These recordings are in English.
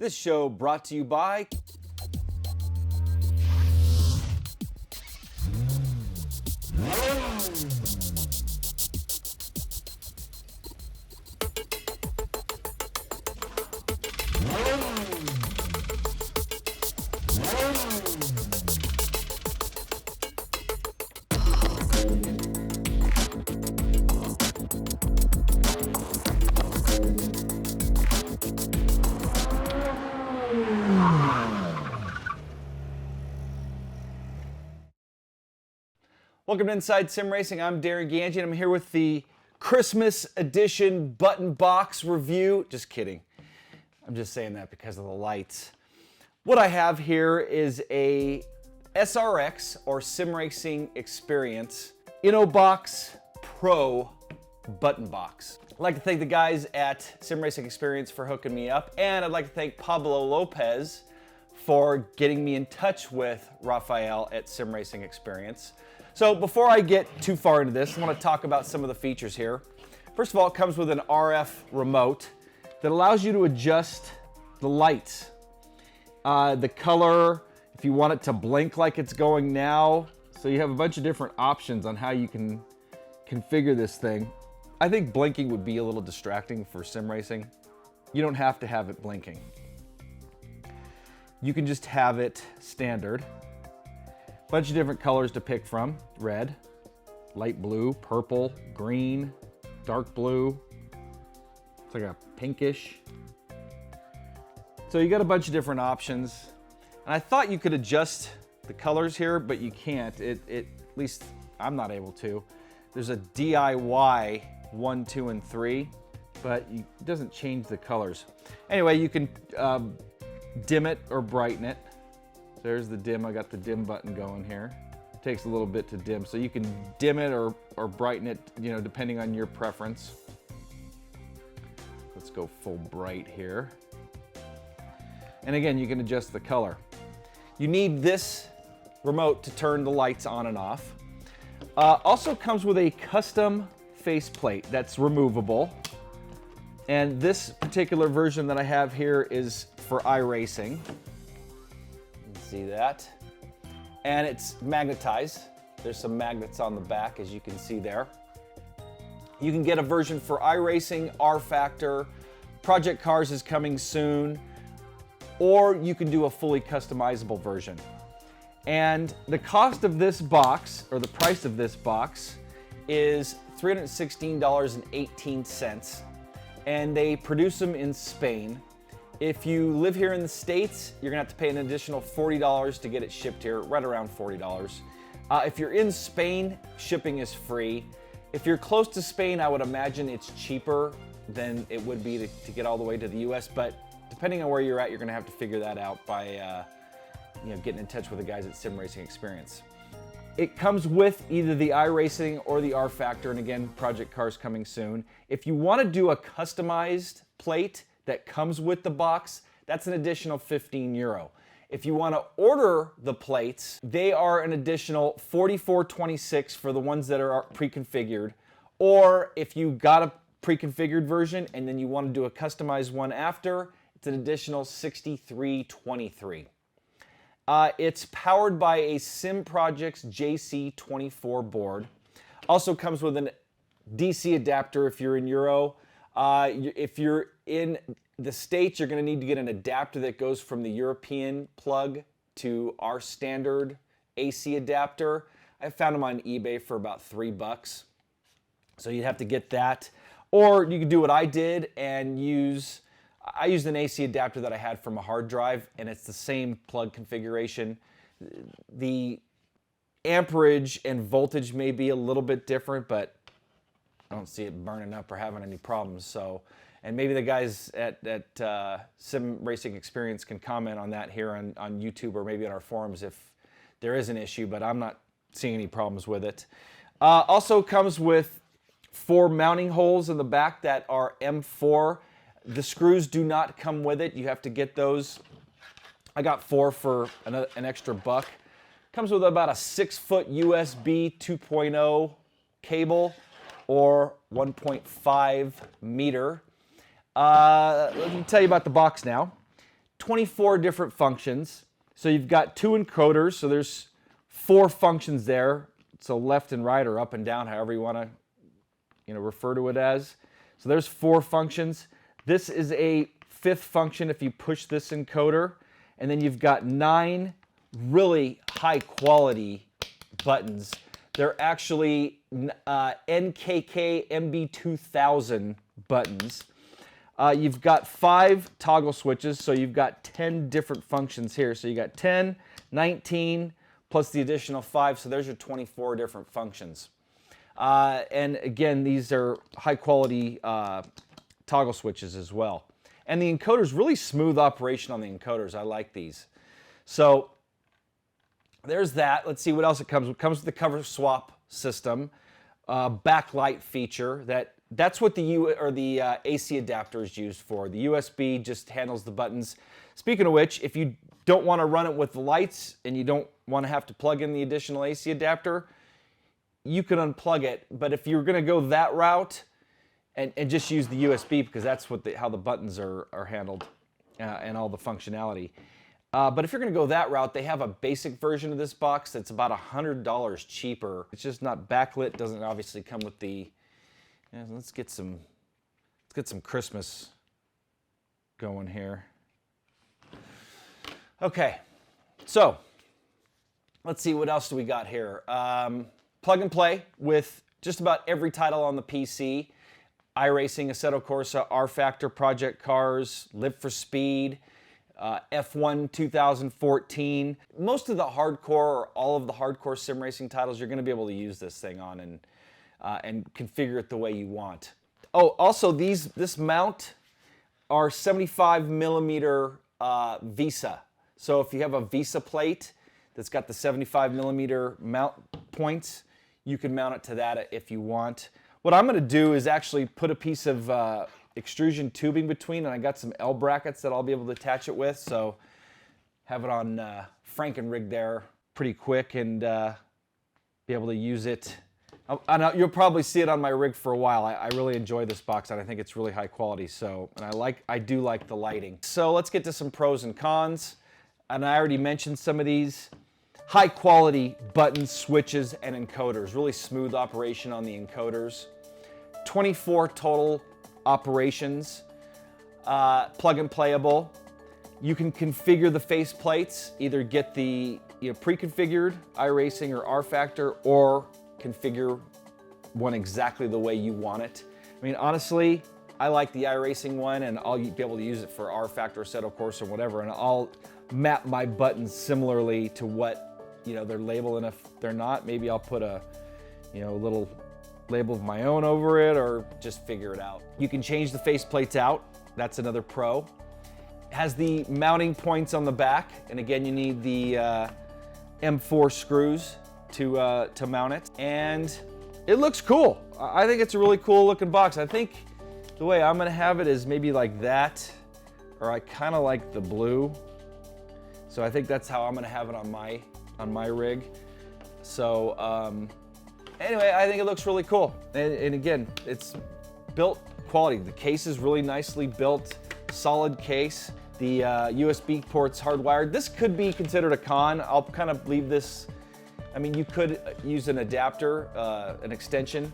This show brought to you by Welcome to Inside Sim Racing. I'm Darin and I'm here with the Christmas edition button box review. Just kidding. I'm just saying that because of the lights. What I have here is a SRX or Sim Racing Experience Innobox Pro button box. I'd like to thank the guys at Sim Racing Experience for hooking me up, and I'd like to thank Pablo Lopez for getting me in touch with Rafael at Sim Racing Experience. So before I get too far into this, I want to talk about some of the features here. First of all, it comes with an RF remote that allows you to adjust the lights, the color, if you want it to blink like it's going now. So you have a bunch of different options on how you can configure this thing. I think blinking would be a little distracting for sim racing. You don't have to have it blinking. You can just have it standard. Bunch of different colors to pick from. Red, light blue, purple, green, dark blue. It's like a pinkish. So you got a bunch of different options. And I thought you could adjust the colors here, but you can't. At least I'm not able to. There's a DIY 1, 2, and 3, but it doesn't change the colors. Anyway, you can dim it or brighten it. There's the dim. I got the dim button going here. It takes a little bit to dim, so you can dim it or brighten it, you know, depending on your preference. Let's go full bright here. And again, you can adjust the color. You need this remote to turn the lights on and off. Also comes with a custom faceplate that's removable. And this particular version that I have here is for iRacing. See that? And it's magnetized. There's some magnets on the back, as you can see there. You can get a version for iRacing, R Factor, Project Cars is coming soon, or you can do a fully customizable version. And the cost of this box, or the price of this box, is $316.18, and they produce them in Spain. If you live here in the States, you're gonna have to pay an additional $40 to get it shipped here, right around $40. If you're in Spain, shipping is free. If you're close to Spain, I would imagine it's cheaper than it would be to get all the way to the US, but depending on where you're at, you're gonna have to figure that out by getting in touch with the guys at Sim Racing Experience. It comes with either the iRacing or the R Factor, and again, Project Cars coming soon. If you wanna do a customized plate that comes with the box, that's an additional €15. If you want to order the plates, they are an additional $44.26 for the ones that are pre-configured. Or if you got a pre-configured version and then you want to do a customized one after, it's an additional $63.23. It's powered by a SimProjects JC24 board. Also comes with an DC adapter if you're in Euro. If you're in the States, you're going to need to get an adapter that goes from the European plug to our standard AC adapter. I found them on eBay for about $3. So you'd have to get that. Or you could do what I did and I used an AC adapter that I had from a hard drive, and it's the same plug configuration. The amperage and voltage may be a little bit different, but I don't see it burning up or having any problems. So, and maybe the guys at Sim Racing Experience can comment on that here on YouTube or maybe on our forums if there is an issue, but I'm not seeing any problems with it. Also comes with 4 mounting holes in the back that are M4. The screws do not come with it. You have to get those. I got 4 for an extra $1. Comes with about a 6-foot USB 2.0 cable or 1.5 meter. Let me tell you about the box now. 24 different functions. So you've got 2 encoders, so there's 4 functions there. So left and right or up and down, however you want to, refer to it as. So there's 4 functions. This is a 5th function if you push this encoder. And then you've got 9 really high quality buttons. They're actually NKK MB2000 buttons. You've got 5 toggle switches, so you've got 10 different functions here. So you got 10, 19, plus the additional 5, so there's your 24 different functions. And again, these are high quality toggle switches as well. And the encoder's really smooth operation on the encoders. I like these. So there's that. Let's see what else it comes with. It comes with the cover swap system, backlight feature. That's what the AC adapter is used for. The USB just handles the buttons. Speaking of which, if you don't want to run it with the lights and you don't want to have to plug in the additional AC adapter, you can unplug it. But if you're going to go that route and just use the USB, because that's how the buttons are handled and all the functionality. But if you're going to go that route, they have a basic version of this box that's about $100 cheaper. It's just not backlit. Doesn't obviously come with the. Let's get some Christmas going here. Okay, so let's see what else do we got here. Plug and play with just about every title on the PC. iRacing, Assetto Corsa, R-Factor, Project Cars, Live for Speed, F1 2014. Most of the hardcore, or all of the hardcore sim racing titles, you're going to be able to use this thing on and configure it the way you want. Oh, also this mount are 75 millimeter VISA. So if you have a VISA plate that's got the 75 millimeter mount points, you can mount it to that if you want. What I'm going to do is actually put a piece of extrusion tubing between, and I got some L brackets that I'll be able to attach it with, so have it on Frankenrig there pretty quick and be able to use it. You'll probably see it on my rig for a while. I really enjoy this box, and I think it's really high quality. So, and I do like the lighting. So let's get to some pros and cons. And I already mentioned some of these. High quality buttons, switches, and encoders. Really smooth operation on the encoders. 24 total operations. Plug and playable. You can configure the faceplates. Either get the pre-configured iRacing or R-Factor, or configure one exactly the way you want it. I mean, honestly, I like the iRacing one, and I'll be able to use it for R-Factor, Assetto Corsa, or whatever, and I'll map my buttons similarly to what they're labeled, and if they're not, maybe I'll put a little label of my own over it, or just figure it out. You can change the faceplates out. That's another pro. It has the mounting points on the back, and again, you need the M4 screws to mount it, and it looks cool. I think it's a really cool looking box. I think the way I'm gonna have it is maybe like that, or I kind of like the blue. So I think that's how I'm gonna have it on my rig. So anyway, I think it looks really cool. And again, it's built quality. The case is really nicely built, solid case. The USB port's hardwired. This could be considered a con. I'll kind of leave this. I mean, you could use an adapter, an extension,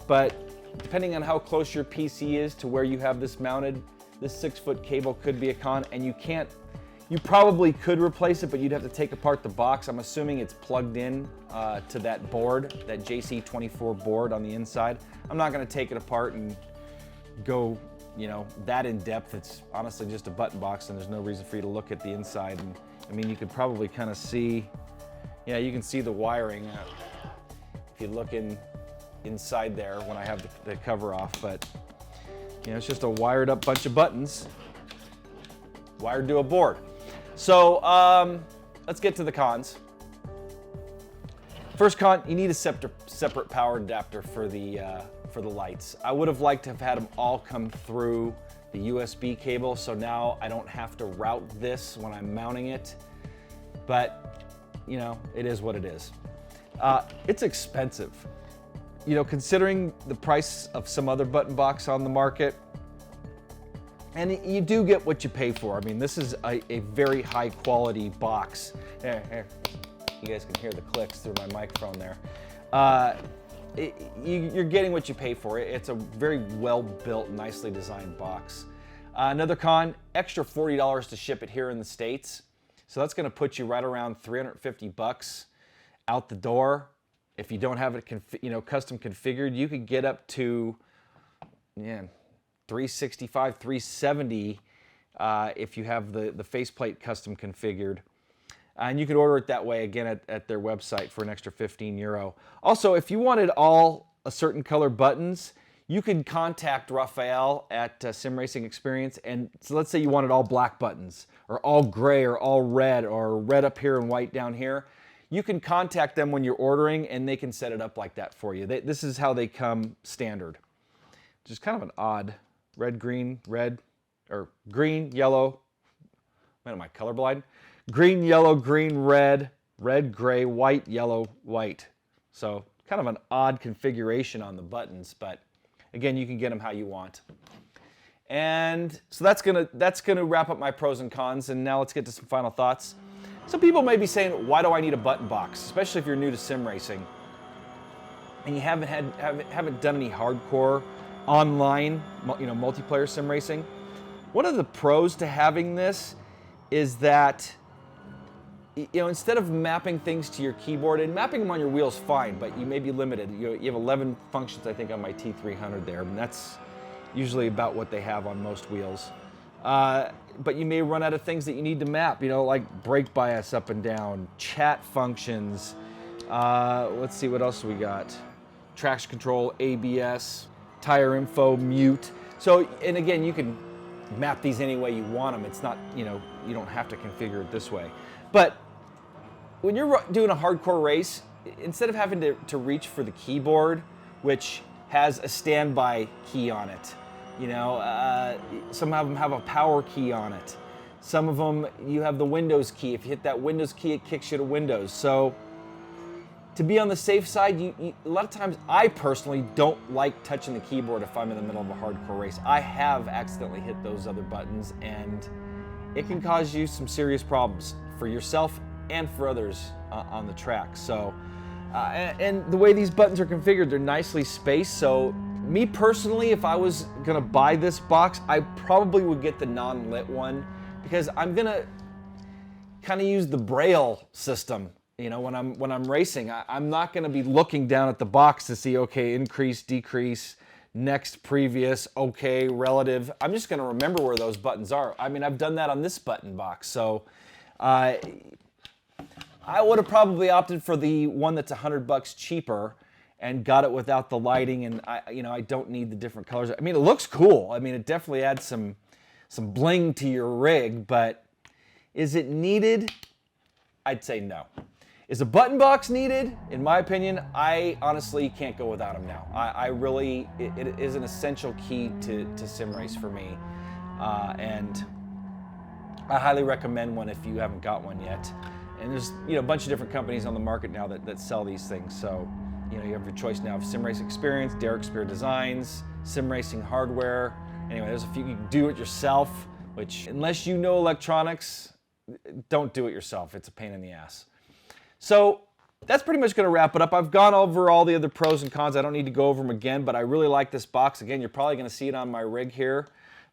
but depending on how close your PC is to where you have this mounted, this 6-foot cable could be a con, and you probably could replace it, but you'd have to take apart the box. I'm assuming it's plugged in to that board, that JC24 board on the inside. I'm not gonna take it apart and go, that in depth. It's honestly just a button box, and there's no reason for you to look at the inside. And I mean, you could probably kind of see, yeah, you can see the wiring if you look inside there when I have the cover off, but it's just a wired up bunch of buttons wired to a board. So let's get to the cons. First con, you need a separate power adapter for the lights. I would have liked to have had them all come through the USB cable, so now I don't have to route this when I'm mounting it, but it is what it is. It's expensive. Considering the price of some other button box on the market, And you do get what you pay for. I mean, this is a very high quality box. Here. You guys can hear the clicks through my microphone there. You're getting what you pay for. It's a very well built, nicely designed box. Another con, extra $40 to ship it here in the States. So that's gonna put you right around 350 bucks out the door. If you don't have it custom configured, you could get up to 365, 370 if you have the faceplate custom configured. And you can order it that way, again, at their website for an extra 15 euro. Also, if you wanted all a certain color buttons, you can contact Raphael at Sim Racing Experience. And so let's say you wanted all black buttons, or all gray, or all red, or red up here and white down here. You can contact them when you're ordering, and they can set it up like that for you. This is how they come standard. Which is kind of an odd red, green, red, or green, yellow. Man, am I colorblind? Green, yellow, green, red, red, gray, white, yellow, white. So kind of an odd configuration on the buttons, but again, you can get them how you want. And so that's gonna wrap up my pros and cons, and now let's get to some final thoughts. Some people may be saying, why do I need a button box? Especially if you're new to sim racing and you haven't done any hardcore online, multiplayer sim racing. One of the pros to having this is that, instead of mapping things to your keyboard, and mapping them on your wheels fine, but you may be limited. You have 11 functions, I think, on my T300 there, and that's usually about what they have on most wheels. But you may run out of things that you need to map, like brake bias up and down, chat functions. Let's see, what else we got? Traction control, ABS, tire info, mute. So, and again, you can map these any way you want them. It's not, you don't have to configure it this way. But when you're doing a hardcore race, instead of having to reach for the keyboard, which has a standby key on it, some of them have a power key on it. Some of them, you have the Windows key. If you hit that Windows key, it kicks you to Windows. So to be on the safe side, a lot of times I personally don't like touching the keyboard if I'm in the middle of a hardcore race. I have accidentally hit those other buttons, and it can cause you some serious problems for yourself and for others on the track. So, and the way these buttons are configured, they're nicely spaced. So me personally, if I was gonna buy this box, I probably would get the non-lit one, because I'm gonna kind of use the Braille system. When I'm racing, I'm not gonna be looking down at the box to see, okay, increase, decrease, next, previous, okay, relative. I'm just gonna remember where those buttons are. I mean, I've done that on this button box. So I would have probably opted for the one that's $100 cheaper and got it without the lighting, and I don't need the different colors. I mean, it looks cool. I mean, it definitely adds some bling to your rig, but is it needed? I'd say no. Is a button box needed? In my opinion, I honestly can't go without them now. It is an essential key to sim race for me, and I highly recommend one if you haven't got one yet. And there's a bunch of different companies on the market now that sell these things. So you have your choice now of Sim Racing Experience, Derek Spear Designs, Sim Racing Hardware. Anyway, there's a few. You can do it yourself, which, unless you know electronics, don't do it yourself. It's a pain in the ass. So that's pretty much going to wrap it up. I've gone over all the other pros and cons. I don't need to go over them again, but I really like this box. Again, you're probably going to see it on my rig here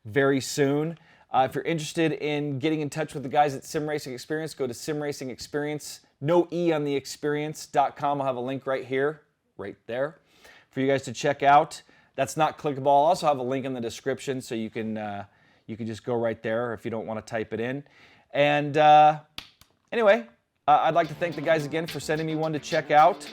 very soon. If you're interested in getting in touch with the guys at Sim Racing Experience, go to Sim Racing Experience, no E on the experience.com. I'll have a link right here, right there, for you guys to check out. That's not clickable. I'll also have a link in the description, so you can just go right there if you don't want to type it in. And anyway, I'd like to thank the guys again for sending me one to check out.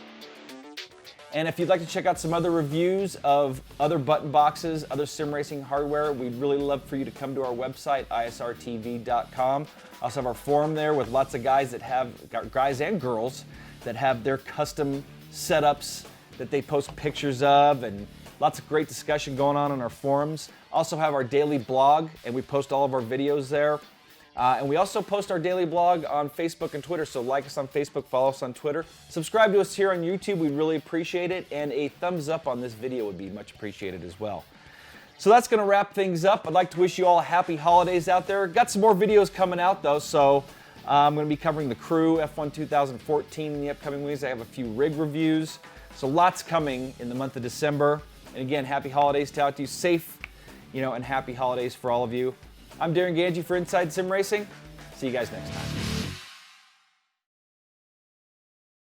And if you'd like to check out some other reviews of other button boxes, other sim racing hardware, we'd really love for you to come to our website, ISRTV.com. I also have our forum there with lots of guys guys and girls that have their custom setups that they post pictures of, and lots of great discussion going on in our forums. Also have our daily blog, and we post all of our videos there. And we also post our daily blog on Facebook and Twitter, so like us on Facebook, follow us on Twitter. Subscribe to us here on YouTube, we'd really appreciate it, and a thumbs up on this video would be much appreciated as well. So that's going to wrap things up. I'd like to wish you all happy holidays out there. Got some more videos coming out though, so I'm going to be covering the Crew F1 2014 in the upcoming weeks. I have a few rig reviews, so lots coming in the month of December. And again, happy holidays to out to you, safe, and happy holidays for all of you. I'm Darin Ganji for Inside Sim Racing. See you guys next time.